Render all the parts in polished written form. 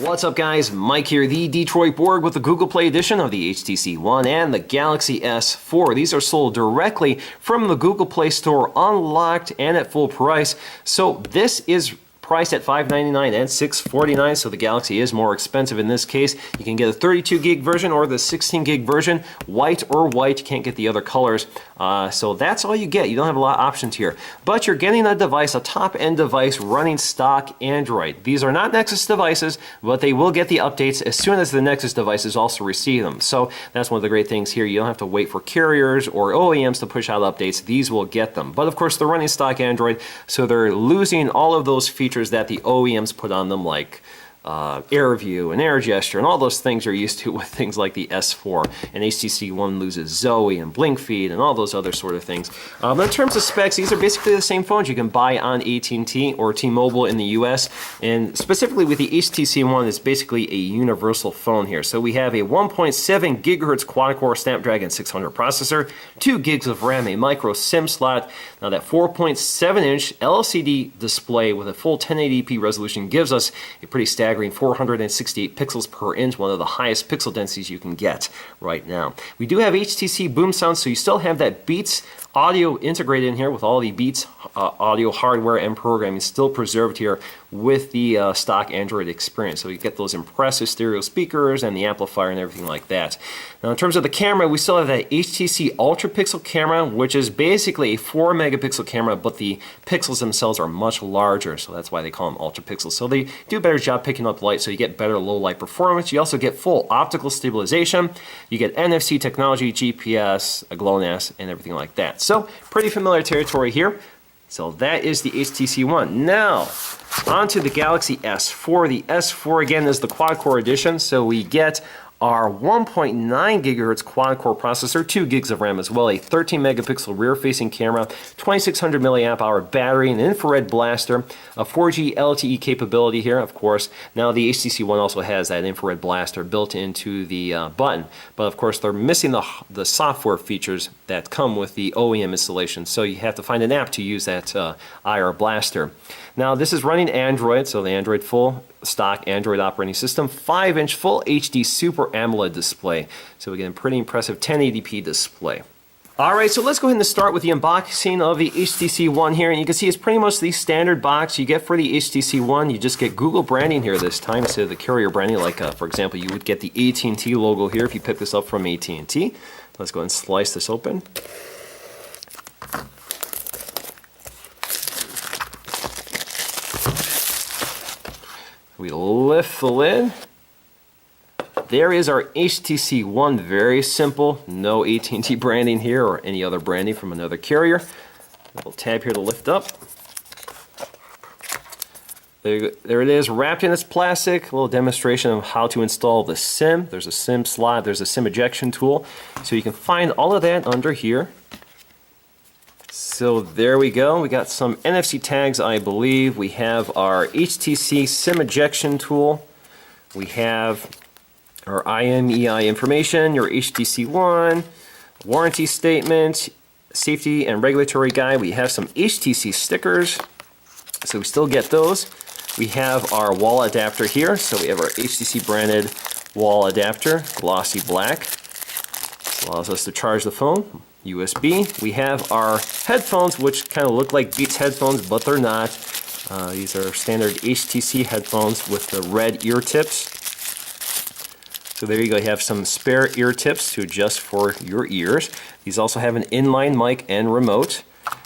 What's up guys, Mike here, the Detroit Borg with the Google Play edition of the HTC One and the Galaxy S4. These are sold directly from the Google Play Store, unlocked and at full price. So this is priced at $599 and $649, so the Galaxy is more expensive in this case. You can get a 32 gig version or the 16 gig version, white or white. You can't get the other colors. So that's all you get. You don't have a lot of options here. But you're getting a device, a top-end device running stock Android. These are not Nexus devices, but they will get the updates as soon as the Nexus devices also receive them. So that's one of the great things here. You don't have to wait for carriers or OEMs to push out updates. These will get them. But of course, they're running stock Android, so they're losing all of those features that the OEMs put on them, like air view and air gesture and all those things you're used to with things like the S4. And HTC One loses Zoe and blink feed and all those other sort of things. But in terms of specs, these are basically the same phones you can buy on AT&T or T-Mobile in the US. And specifically with the HTC One, it's basically a universal phone here. So we have a 1.7 gigahertz quad-core Snapdragon 600 processor, 2 gigs of RAM, a micro SIM slot. Now that 4.7-inch LCD display with a full 1080p resolution gives us a pretty staggering 468 pixels per inch, one of the highest pixel densities you can get right now. We do have HTC boom sound, so you still have that Beats audio integrated in here with all the Beats audio hardware and programming still preserved here with the stock Android experience. So you get those impressive stereo speakers and the amplifier and everything like that. Now in terms of the camera, we still have that HTC Ultra Pixel camera, which is basically a 4 megapixel camera, but the pixels themselves are much larger, so that's why they call them Ultra Pixels. So they do a better job picking up light, so you get better low light performance. You also get full optical stabilization. You get NFC technology, GPS, a GLONASS, and everything like that. So pretty familiar territory here. So that is the HTC One. Now, onto the Galaxy S4. The S4 again is the quad-core edition, so we get our 1.9 gigahertz quad-core processor, 2 gigs of RAM as well, a 13 megapixel rear-facing camera, 2600 milliamp hour battery, an infrared blaster, a 4G LTE capability here, of course. Now the HTC One also has that infrared blaster built into the button, but of course they're missing the software features that come with the OEM installation, so you have to find an app to use that IR blaster. Now this is running Android, so the Android full stock Android operating system, 5-inch full HD Super AMOLED display. So again, pretty impressive 1080p display. Alright, so let's go ahead and start with the unboxing of the HTC One here, and you can see it's pretty much the standard box you get for the HTC One. You just get Google branding here this time instead of the carrier branding, like for example you would get the AT&T logo here if you pick this up from AT&T. Let's go ahead and slice this open. We lift the lid. There is our HTC One, very simple, no AT&T branding here or any other branding from another carrier. A little tab here to lift up. There it is, wrapped in its plastic. A little demonstration of how to install the SIM. There's a SIM slot, there's a SIM ejection tool. So you can find all of that under here. So there we go. We got some NFC tags, I believe. We have our HTC SIM ejection tool. We have our IMEI information, your HTC One, warranty statement, safety and regulatory guide. We have some HTC stickers, so we still get those. We have our wall adapter here. So we have our HTC branded wall adapter, glossy black. Allows us to charge the phone. USB. We have our headphones, which kind of look like Beats headphones, but they're not. These are standard HTC headphones with the red ear tips. So there you go, you have some spare ear tips to adjust for your ears. These also have an inline mic and remote.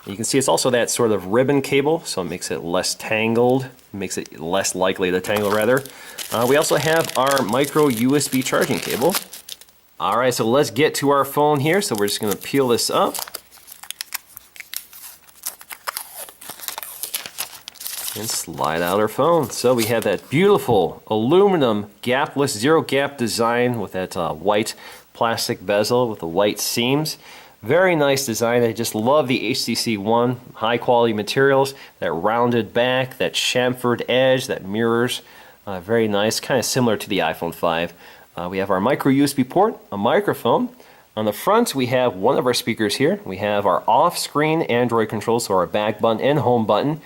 You can see it's also that sort of ribbon cable, so it makes it less tangled, makes it less likely to tangle rather. We also have our micro USB charging cable. Alright, so let's get to our phone here. So we're just going to peel this up. And slide out our phone. So we have that beautiful aluminum gapless zero gap design with that white plastic bezel with the white seams. Very nice design. I just love the HTC One. High quality materials, that rounded back, that chamfered edge, that mirrors. Very nice, kind of similar to the iPhone 5. We have our micro USB port, a microphone, On the front, we have one of our speakers here. We have our off-screen Android controls, so our back button and home button.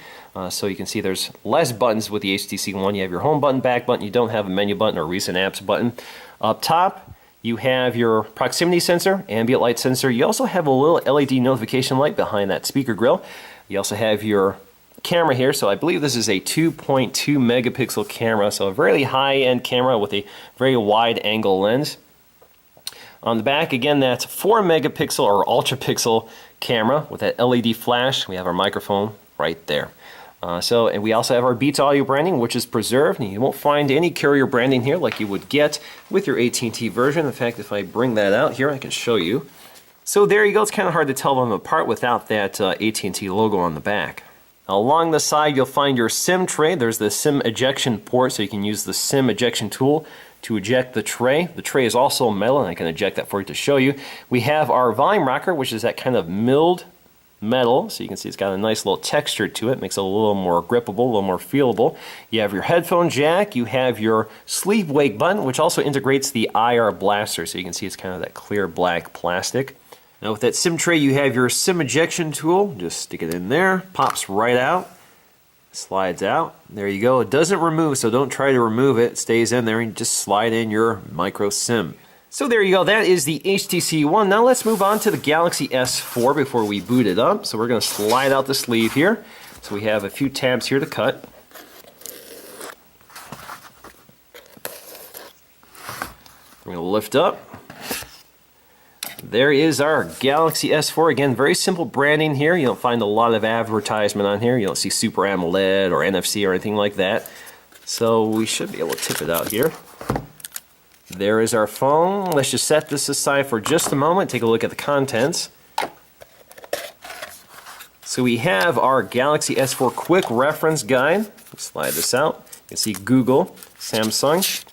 So you can see there's less buttons with the HTC One. You have your home button, back button. You don't have a menu button or recent apps button. Up top, you have your proximity sensor, ambient light sensor. You also have a little LED notification light behind that speaker grill. You also have your camera here. So I believe this is a 2.2 megapixel camera. So a very high-end camera with a very wide angle lens. On the back, again, that's 4 megapixel or ultra pixel camera with that LED flash. We have our microphone right there. And we also have our Beats audio branding, which is preserved. And you won't find any carrier branding here like you would get with your AT&T version. In fact, if I bring that out here, I can show you. So there you go. It's kind of hard to tell them apart without that AT&T logo on the back. Along the side, you'll find your SIM tray. There's the SIM ejection port, so you can use the SIM ejection tool to eject the tray. The tray is also metal, and I can eject that for you to show you. We have our volume rocker, which is that kind of milled metal, so you can see it's got a nice little texture to it, makes it a little more grippable, a little more feelable. You have your headphone jack, you have your sleep wake button, which also integrates the IR blaster, so you can see it's kind of that clear black plastic. Now with that SIM tray, you have your SIM ejection tool. Just stick it in there, pops right out, slides out. There you go. It doesn't remove, so don't try to remove it. It stays in there and just slide in your micro SIM. So there you go, that is the HTC One. Now let's move on to the Galaxy S4 before we boot it up. So we're going to slide out the sleeve here. So we have a few tabs here to cut. We're going to lift up. There is our Galaxy S4. Again, very simple branding here. You don't find a lot of advertisement on here. You don't see Super AMOLED or NFC or anything like that. So we should be able to tip it out here. There is our phone. Let's just set this aside for just a moment. Take a look at the contents. So we have our Galaxy S4 quick reference guide. Slide this out. You can see Google, Samsung.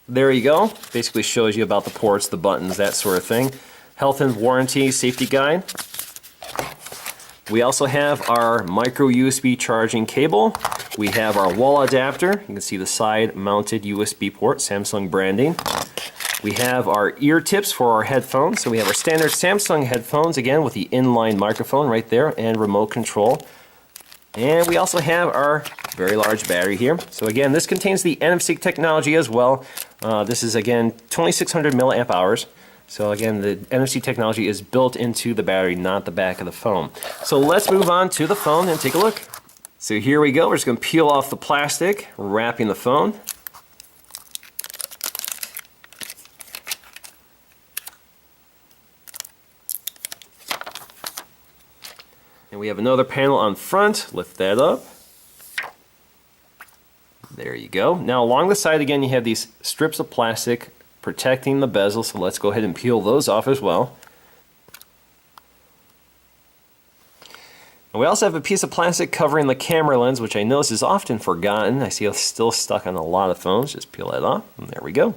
There you go. Basically shows you about the ports, the buttons, that sort of thing. Health and warranty safety guide. We also have our micro USB charging cable. We have our wall adapter. You can see the side mounted USB port, Samsung branding. We have our ear tips for our headphones. So we have our standard Samsung headphones, again with the inline microphone right there and remote control. And we also have our very large battery here. So again, this contains the NFC technology as well. This is again 2600 milliamp hours. So again, the NFC technology is built into the battery, not the back of the phone. So let's move on to the phone and take a look. So here we go. We're just going to peel off the plastic, wrapping the phone. And we have another panel on front. Lift that up. There you go. Now along the side again, you have these strips of plastic protecting the bezel, so let's go ahead and peel those off as well. And we also have a piece of plastic covering the camera lens, which I notice is often forgotten. I see it's still stuck on a lot of phones. Just peel that off, and there we go.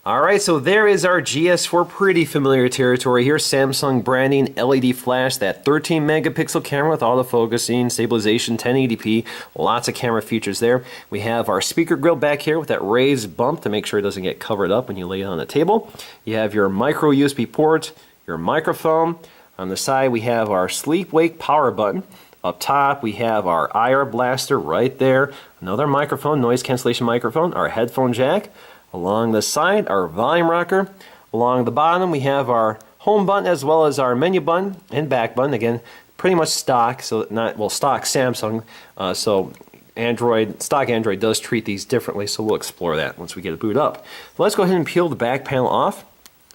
Alright, so there is our GS4, pretty familiar territory here. Samsung branding, LED flash, that 13 megapixel camera with autofocusing, stabilization, 1080p, lots of camera features there. We have our speaker grill back here with that raised bump to make sure it doesn't get covered up when you lay it on the table. You have your micro USB port, your microphone. On the side we have our sleep wake power button. Up top we have our IR blaster right there. Another microphone, noise cancellation microphone, our headphone jack. Along the side, our volume rocker. Along the bottom, we have our home button as well as our menu button and back button. Again, pretty much stock, so stock Samsung. So stock Android does treat these differently, so we'll explore that once we get it booted up. Let's go ahead and peel the back panel off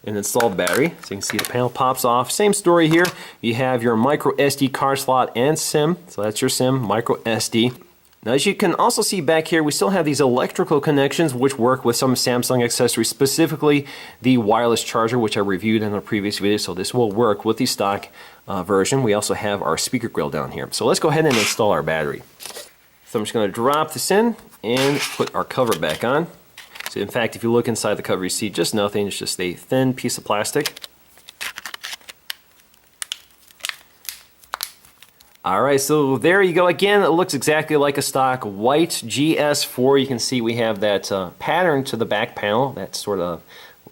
and install the battery. So you can see the panel pops off. Same story here. You have your micro SD card slot and SIM. So that's your SIM, micro SD. Now, as you can also see back here, we still have these electrical connections which work with some Samsung accessories, specifically the wireless charger, which I reviewed in a previous video, so this will work with the stock version. We also have our speaker grill down here. So let's go ahead and install our battery. So I'm just going to drop this in and put our cover back on. So in fact, if you look inside the cover, you see just nothing. It's just a thin piece of plastic. Alright, so there you go. Again, it looks exactly like a stock white GS4. You can see we have that pattern to the back panel, that sort of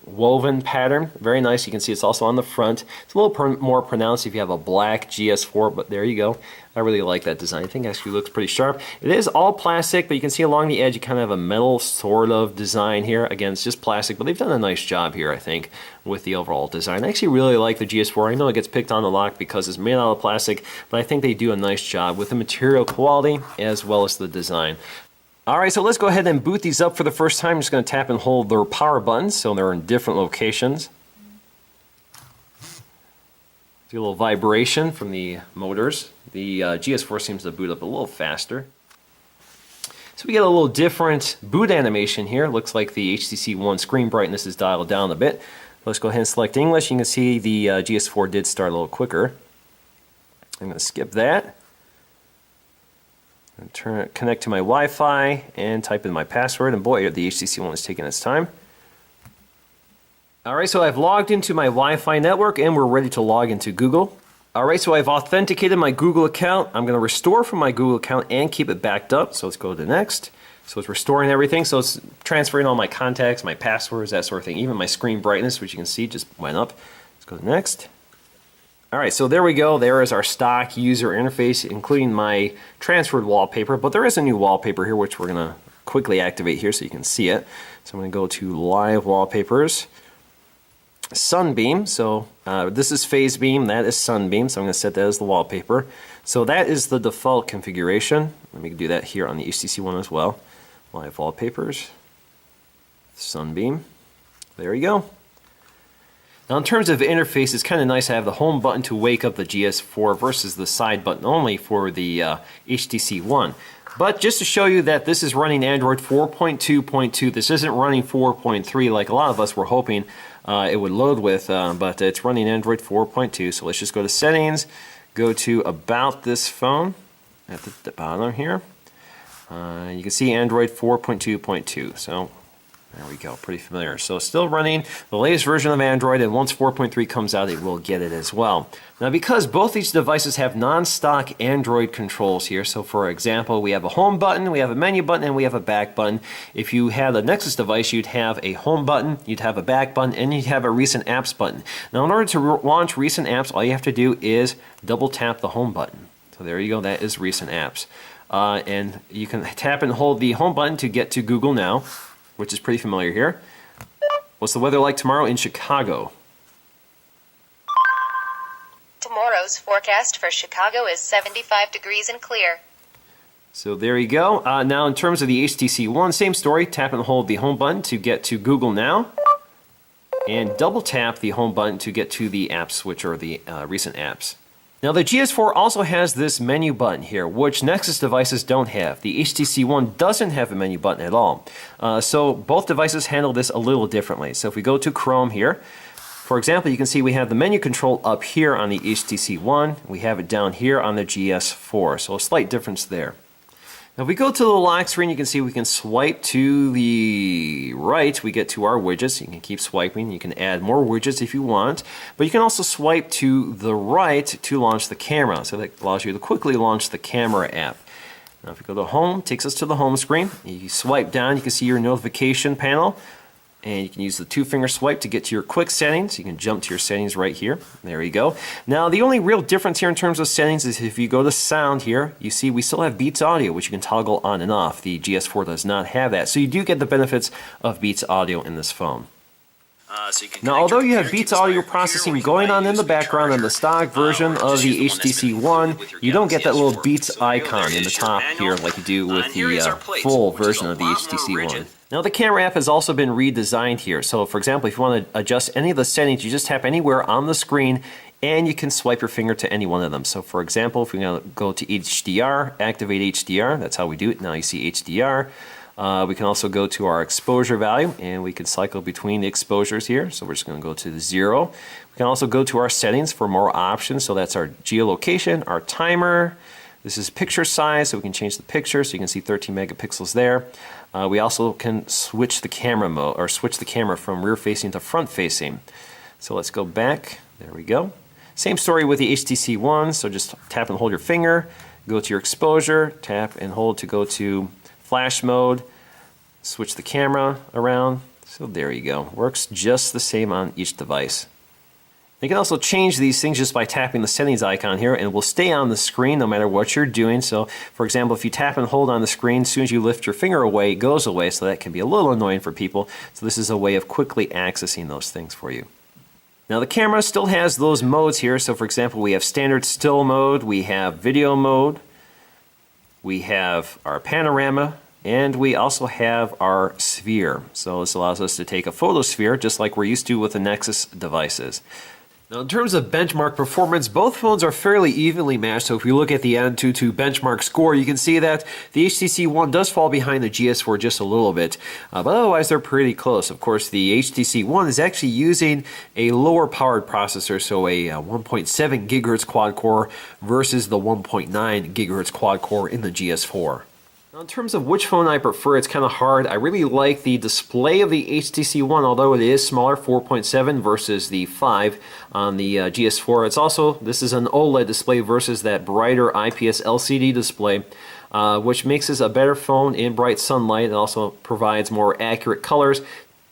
woven pattern. Very nice. You can see it's also on the front. It's a little more pronounced if you have a black GS4, but there you go. I really like that design. I think it actually looks pretty sharp. It is all plastic, but you can see along the edge you kind of have a metal sort of design here. Again, it's just plastic, but they've done a nice job here, I think, with the overall design. I actually really like the GS4. I know it gets picked on a lot because it's made out of plastic, but I think they do a nice job with the material quality as well as the design. Alright, so let's go ahead and boot these up for the first time. I'm just going to tap and hold their power buttons, so they're in different locations. See a little vibration from the motors. The GS4 seems to boot up a little faster. So we get a little different boot animation here. Looks like the HTC One screen brightness is dialed down a bit. Let's go ahead and select English. You can see the GS4 did start a little quicker. I'm going to skip that. Connect to my Wi-Fi and type in my password, and boy, the HTC One is taking its time. Alright, so I've logged into my Wi-Fi network and we're ready to log into Google. Alright, so I've authenticated my Google account. I'm going to restore from my Google account and keep it backed up. So let's go to next. So it's restoring everything. So it's transferring all my contacts, my passwords, that sort of thing. Even my screen brightness, which you can see just went up. Let's go to next. Alright, so there we go. There is our stock user interface, including my transferred wallpaper. But there is a new wallpaper here, which we're going to quickly activate here so you can see it. So I'm going to go to Live Wallpapers. Sunbeam, so this is phase beam, that is sunbeam, so I'm going to set that as the wallpaper. So that is the default configuration. Let me do that here on the HTC One as well. Live wallpapers, sunbeam, there you go. Now in terms of interface, it's kind of nice to have the home button to wake up the GS4 versus the side button only for the HTC One. But just to show you that this is running Android 4.2.2, this isn't running 4.3 like a lot of us were hoping it would load with, but it's running Android 4.2. So let's just go to Settings, go to About This Phone at the bottom here. You can see Android 4.2.2. So there we go, pretty familiar. So still running the latest version of Android, and once 4.3 comes out, it will get it as well. Now because both these devices have non-stock Android controls here, so for example, we have a home button, we have a menu button, and we have a back button. If you had a Nexus device, you'd have a home button, you'd have a back button, and you'd have a recent apps button. Now in order to launch recent apps, all you have to do is double tap the home button. So there you go, that is recent apps. And you can tap and hold the home button to get to Google Now, which is pretty familiar here. What's the weather like tomorrow in Chicago? Tomorrow's forecast for Chicago is 75 degrees and clear. So there you go. Now in terms of the HTC One, same story. Tap and hold the home button to get to Google Now. And double tap the home button to get to the app switch or the recent apps. Now the GS4 also has this menu button here, which Nexus devices don't have. The HTC One doesn't have a menu button at all. So both devices handle this a little differently. So if we go to Chrome here, for example, you can see we have the menu control up here on the HTC One. We have it down here on the GS4. So a slight difference there. Now if we go to the lock screen, you can see we can swipe to the right. We get to our widgets. You can keep swiping. You can add more widgets if you want. But you can also swipe to the right to launch the camera. So that allows you to quickly launch the camera app. Now if you go to home, it takes us to the home screen. You swipe down, you can see your notification panel. And you can use the two-finger swipe to get to your quick settings. You can jump to your settings right here. There you go. Now, the only real difference here in terms of settings is if you go to sound here, you see we still have Beats Audio, which you can toggle on and off. The GS4 does not have that. So you do get the benefits of Beats Audio in this phone. Now, although you have Beats audio processing going on in the background on the stock version of the HTC One, you don't get that little Beats icon in the top here like you do with the full version of the HTC One. Now the camera app has also been redesigned here. So for example, if you want to adjust any of the settings, you just tap anywhere on the screen and you can swipe your finger to any one of them. So for example, if we go to HDR, activate HDR, that's how we do it. Now you see HDR. We can also go to our exposure value and we can cycle between the exposures here. So we're just going to go to the 0. We can also go to our settings for more options. So that's our geolocation, our timer. This is picture size, so we can change the picture. So you can see 13 megapixels there. We also can switch the camera mode or switch the camera from rear facing to front facing. So let's go back. There we go. Same story with the HTC One. So just tap and hold your finger, go to your exposure, tap and hold to go to flash mode, switch the camera around. So there you go. Works just the same on each device. You can also change these things just by tapping the settings icon here, and it will stay on the screen no matter what you're doing. So, for example, if you tap and hold on the screen, as soon as you lift your finger away, it goes away, so that can be a little annoying for people. So this is a way of quickly accessing those things for you. Now the camera still has those modes here. So for example, we have standard still mode, we have video mode, we have our panorama, and we also have our sphere. So this allows us to take a photosphere just like we're used to with the Nexus devices. Now in terms of benchmark performance, both phones are fairly evenly matched. So if you look at the Antutu benchmark score, you can see that the HTC One does fall behind the GS4 just a little bit, but otherwise they're pretty close. Of course, the HTC One is actually using a lower powered processor, so a 1.7 gigahertz quad core versus the 1.9 gigahertz quad core in the GS4. Now, in terms of which phone I prefer, it's kind of hard. I really like the display of the HTC One, although it is smaller, 4.7 versus the 5 on the GS4. It's also, this is an OLED display versus that brighter IPS LCD display, which makes this a better phone in bright sunlight. It also provides more accurate colors.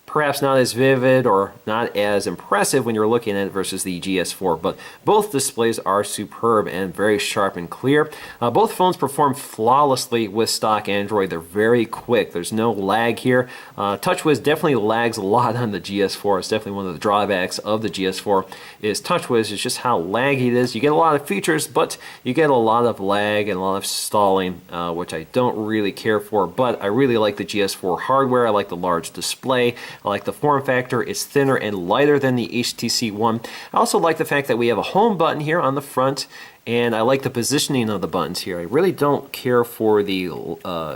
Perhaps not as vivid or not as impressive when you're looking at it versus the GS4, but both displays are superb and very sharp and clear. Both phones perform flawlessly with stock Android. They're very quick. There's no lag here. TouchWiz definitely lags a lot on the GS4. It's definitely one of the drawbacks of the GS4 is TouchWiz is just how laggy it is. You get a lot of features, but you get a lot of lag and a lot of stalling, which I don't really care for, but I really like the GS4 hardware. I like the large display. I like the form factor. It's thinner and lighter than the HTC One. I also like the fact that we have a home button here on the front, and I like the positioning of the buttons here. I really don't care for the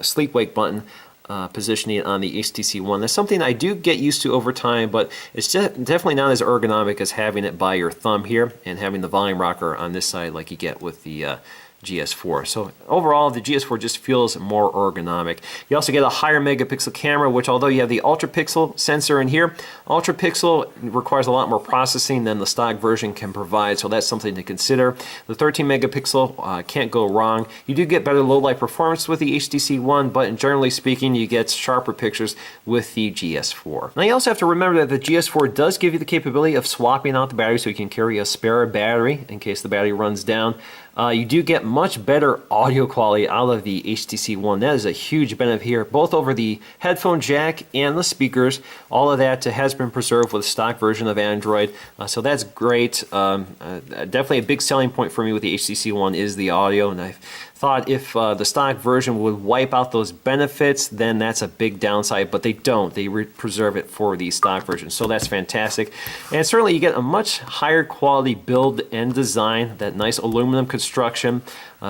sleep-wake button positioning on the HTC One. That's something I do get used to over time, but it's definitely not as ergonomic as having it by your thumb here and having the volume rocker on this side like you get with the GS4. So overall, the GS4 just feels more ergonomic. You also get a higher megapixel camera, which although you have the ultra pixel sensor in here, ultra pixel requires a lot more processing than the stock version can provide, so that's something to consider. The 13 megapixel can't go wrong. You do get better low light performance with the HTC One, but generally speaking, you get sharper pictures with the GS4. Now you also have to remember that the GS4 does give you the capability of swapping out the battery, so you can carry a spare battery in case the battery runs down. You do get much better audio quality out of the HTC One. That is a huge benefit here, both over the headphone jack and the speakers. All of that has been preserved with the stock version of Android, so that's great. Definitely a big selling point for me with the HTC One is the audio, and I thought if the stock version would wipe out those benefits, then that's a big downside, but they don't. They preserve it for the stock version, so that's fantastic. And certainly you get a much higher quality build and design, that nice aluminum construction,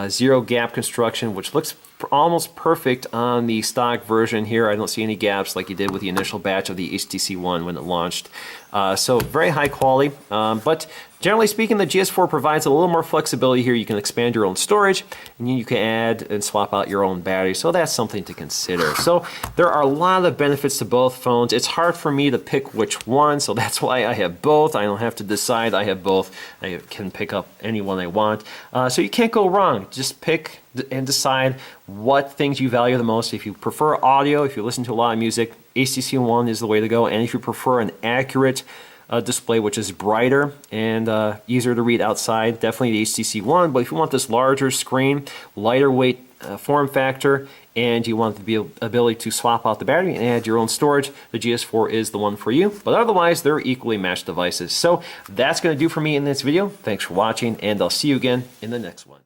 zero gap construction, which looks almost perfect on the stock version here. I don't see any gaps like you did with the initial batch of the HTC One when it launched. So very high quality, but generally speaking, the GS4 provides a little more flexibility here. You can expand your own storage, and you can add and swap out your own battery, so that's something to consider. So there are a lot of benefits to both phones. It's hard for me to pick which one, so that's why I have both. I don't have to decide. I have both. I can pick up any one I want. So you can't go wrong. Just pick and decide what things you value the most. If you prefer audio, if you listen to a lot of music, HTC One is the way to go. And if you prefer an accurate display, which is brighter and easier to read outside, definitely the HTC One. But if you want this larger screen, lighter weight form factor, and you want the ability to swap out the battery and add your own storage, the GS4 is the one for you. But otherwise, they're equally matched devices. So that's going to do for me in this video. Thanks for watching, and I'll see you again in the next one.